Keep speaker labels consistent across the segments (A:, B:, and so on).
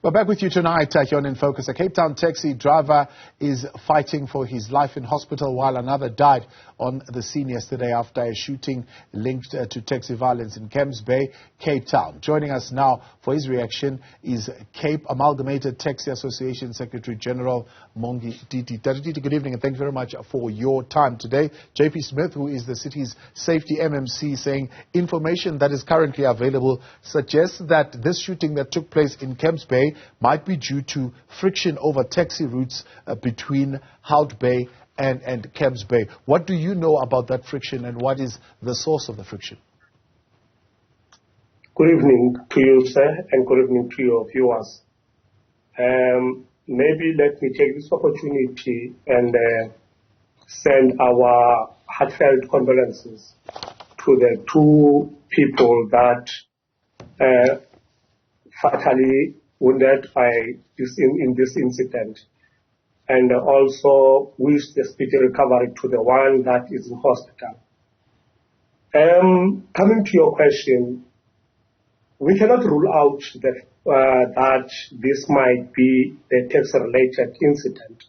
A: We're back with you tonight here on In Focus. A Cape Town taxi driver is fighting for his life in hospital while another died on the scene yesterday after a shooting linked to taxi violence in Camps Bay, Cape Town. Joining us now for his reaction is Cape Amalgamated Taxi Association Secretary General Mongi Titi. Titi, good evening and thank you very much for your time today. JP Smith, who is the city's safety MMC, saying information that is currently available suggests that this shooting that took place in Camps Bay might be due to friction over taxi routes between Hout Bay and Camps Bay. What do you know about that friction and what is the source of the friction?
B: Good evening to you, sir, and good evening to your viewers. Maybe let me take this opportunity and send our heartfelt condolences to the two people that fatally wounded in this incident, and also wish the speedy recovery to the one that is in hospital. Coming to your question, we cannot rule out that this might be a taxi-related incident,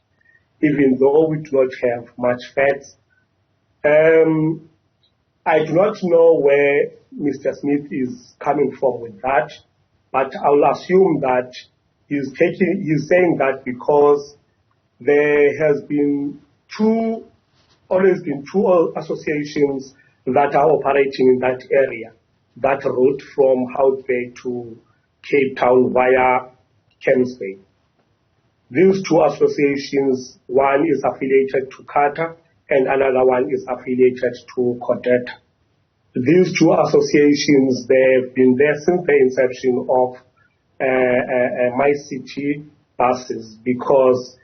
B: even though we do not have much facts. I do not know where Mr. Smith is coming from with that, but I will assume that he's saying that because there has been always been two associations that are operating in that area, that route from Hout Bay to Cape Town via Camps Bay. These two associations, one is affiliated to CATA and another one is affiliated to CODETA. These two associations, they've been there since the inception of My City buses, because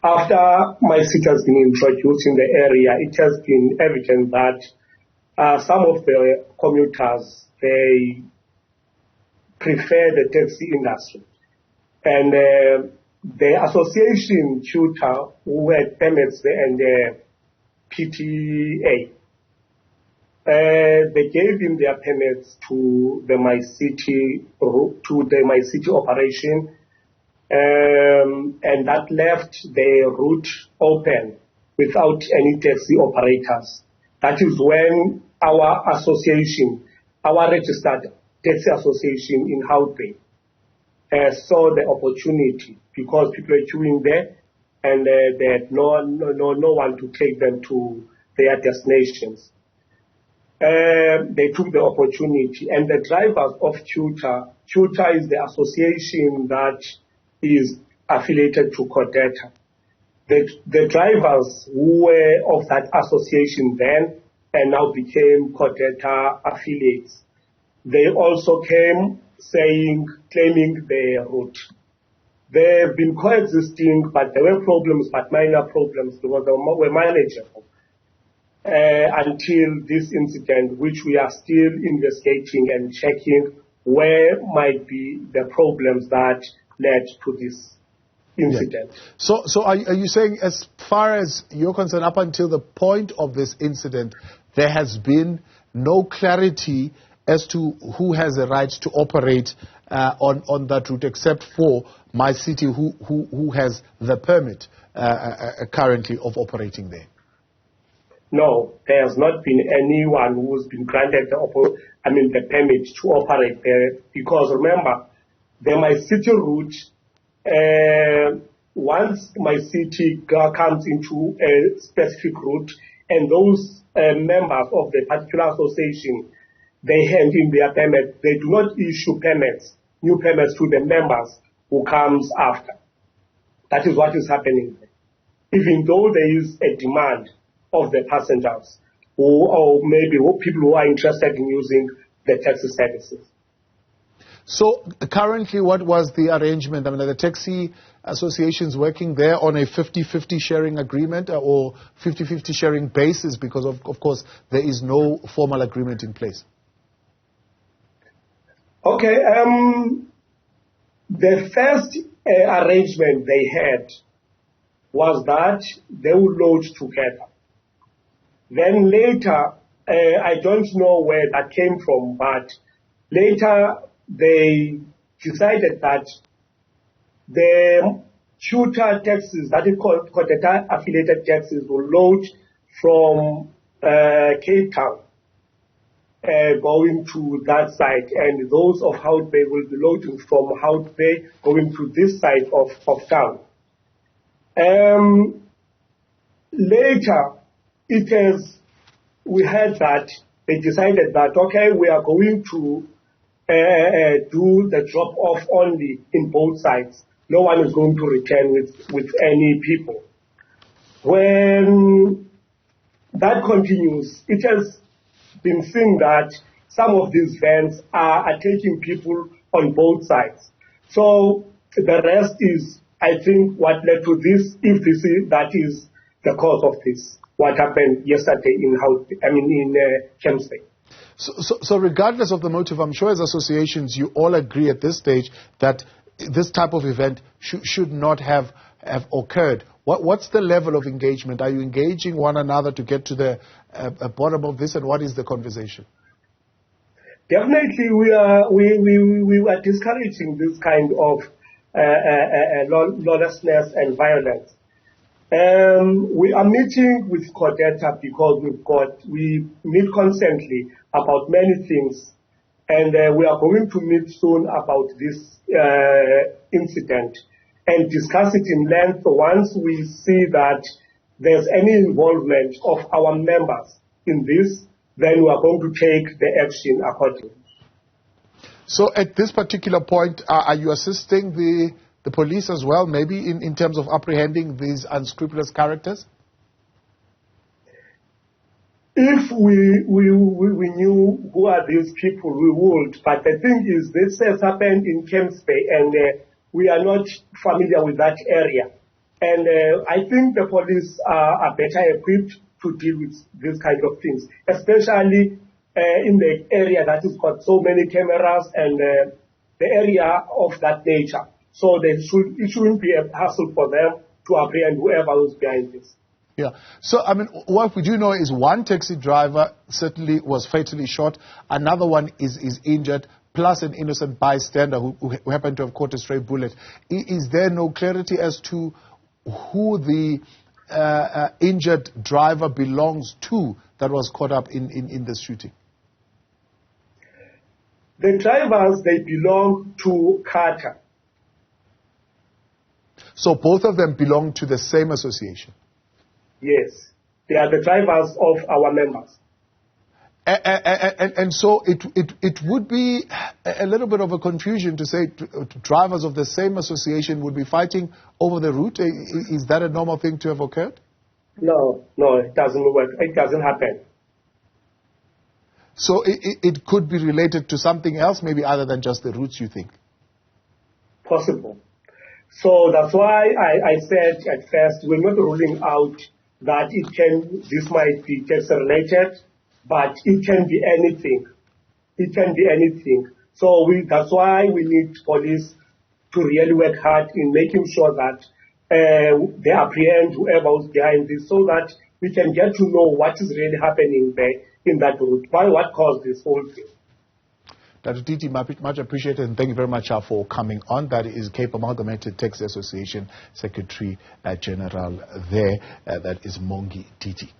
B: after My City has been introduced in the area, it has been evident that some of the commuters, they prefer the taxi industry. And the association tutor who had permits and the PTA, they gave him their permits to the My City operation, and that left the route open without any taxi operators. That is when our association, our registered taxi association in Hout Bay, saw the opportunity, because people were queuing there and they had no one to take them to their destinations. They took the opportunity, and the drivers of Tutor is the association that is affiliated to CODETA. The drivers who were of that association then and now became CODETA affiliates, they also came claiming their route. They've been coexisting, but there were problems, but minor problems, because they were manageable. Until this incident, which we are still investigating and checking where might be the problems that led to this incident.
A: Yeah. So are you saying, as far as you're concerned, up until the point of this incident, there has been no clarity as to who has a right to operate on that route, except for My City, who has the permit currently of operating there?
B: No, there has not been anyone who has been granted the permit to operate there, because remember, the My City route, once My City comes into a specific route, and those members of the particular association, they hand in their permit. They do not issue new permits to the members who comes after. That is what is happening. Even though there is a demand of the passengers, or maybe people who are interested in using the taxi services.
A: So currently, what was the arrangement? I mean, are the taxi associations working there on a 50-50 sharing agreement or 50-50 sharing basis? Because of course there is no formal agreement in place. Okay.
B: The first arrangement they had was that they would load together. Then later, I don't know where that came from, but later they decided that the shooter taxis, that is called affiliated taxis, will load from Cape Town going to that side, and those of Hout Bay will be loading from Hout Bay going to this side of town. Later, we heard that they decided that, okay, we are going to do the drop-off only in both sides. No one is going to return with any people. When that continues, it has been seen that some of these vans are taking people on both sides. So the rest is, I think, what led to this, that is the cause of this, what happened yesterday in Camps Bay.
A: So regardless of the motive, I'm sure as associations you all agree at this stage that this type of event should not have occurred. What's the level of engagement? Are you engaging one another to get to the bottom of this, and what is the conversation?
B: Definitely, we are discouraging this kind of lawlessness and violence. We are meeting with Codeta because we meet constantly about many things, and we are going to meet soon about this incident and discuss it in length once we see that there's any involvement of our members in this, then we are going to take the action accordingly.
A: So at this particular point, are you assisting the police as well, maybe in terms of apprehending these unscrupulous characters?
B: If we knew who are these people, we would. But the thing is, this has happened in Camps Bay, and we are not familiar with that area. And I think the police are better equipped to deal with these kind of things, especially in the area that has got so many cameras and the area of that nature. So it shouldn't be a hassle for them to apprehend whoever was behind this.
A: Yeah. So, I mean, what we do know is one taxi driver certainly was fatally shot. Another one is injured, plus an innocent bystander who happened to have caught a stray bullet. Is there no clarity as to who the injured driver belongs to that was caught up in this shooting?
B: The drivers, they belong to Carter.
A: So both of them belong to the same association?
B: Yes. They are the drivers of our members.
A: And so it would be a little bit of a confusion to say drivers of the same association would be fighting over the route. Is that a normal thing to have occurred?
B: No, it doesn't work. It doesn't happen.
A: So it could be related to something else, maybe other than just the routes, you think?
B: Possible. So that's why I said at first we're not ruling out that this might be tax related, but it can be anything. It can be anything. So that's why we need police to really work hard in making sure that they apprehend whoever was behind this, so that we can get to know what is really happening there in that route, what caused this whole thing.
A: Dr. Titi, much appreciated, and thank you very much for coming on. That is Cape Amalgamated Taxi Association Secretary General there. That is Mongi Titi.